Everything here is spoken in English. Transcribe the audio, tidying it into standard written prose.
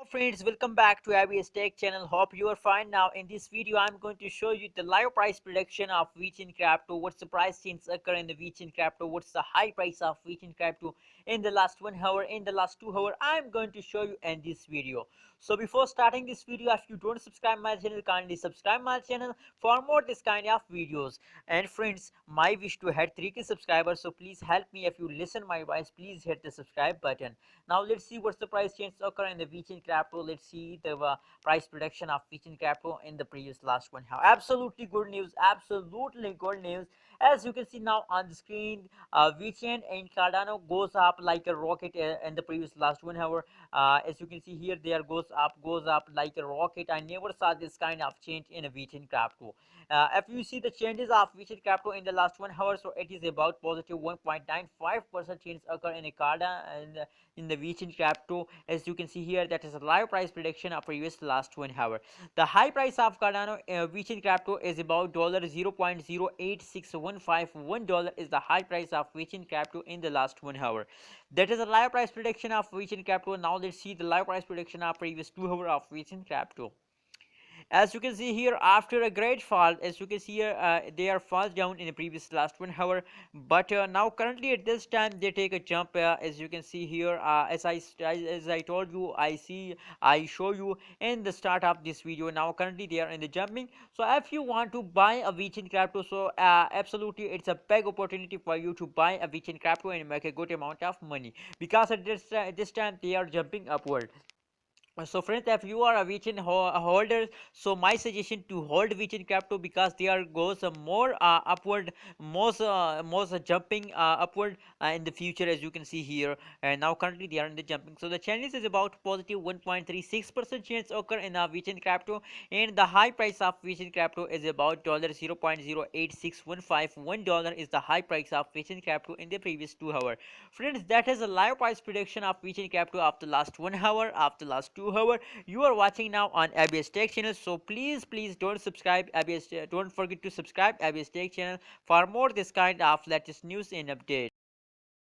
Friends, welcome back to ABS Tech channel. Hope you are fine. Now in this video I'm going to show you the live price prediction of Vechain crypto. What's the price change occur in the Vechain crypto, what's the high price of Vechain crypto in the last 1 hour, in the last 2 hour. I'm going to show you in this video. So before starting this video, if you don't subscribe my channel, kindly subscribe my channel for more this kind of videos. And friends, my wish to hit 3k subscribers, so please help me. If you listen my voice, please hit the subscribe button. Now let's see what's the price change occur in the Vechain crypto. Let's see the price prediction of Vechain crypto in the previous last 1 hour. Absolutely good news, absolutely good news. As you can see now on the screen, Vechain and Cardano goes up like a rocket in the previous last 1 hour. As you can see here, there goes up like a rocket. I never saw this kind of change in a Vechain crypto. If you see the changes of Vechain crypto in the last 1 hour, so it is about positive 1.95% change occur in a Cardano and in the Vechain crypto. As you can see here, that is a live price prediction of previous last 1 hour. The high price of Cardano Vechain crypto is about $0.08615. Is the high price of Vechain crypto in the last 1 hour. That is a live price prediction of Vechain crypto. Now let's see the live price prediction of previous 2 hour of Vechain crypto. As you can see here, after a great fall, as you can see here, they are fall down in the previous last 1 hour, but now currently at this time they take a jump. As you can see here, as I told you, I show you in the start of this video. Now currently they are in the jumping. So if you want to buy a Vechain crypto, so absolutely it's a big opportunity for you to buy a Vechain crypto and make a good amount of money, because at this time they are jumping upward. So friends, if you are a Vechain holder, so my suggestion to hold Vechain crypto, because there goes a more upward, most jumping upward in the future, as you can see here. And now currently they are in the jumping. So the challenge is about positive 1.36% chance occur in Vechain crypto, and the high price of Vechain crypto is about $0.08615. Is the high price of Vechain crypto in the previous 2 hour. Friends, that is a live price prediction of Vechain crypto after last 1 hour, after last 2 hour. You are watching now on ABS Tech channel, so please don't subscribe ABS, don't forget to subscribe ABS Tech channel for more this kind of latest news and update.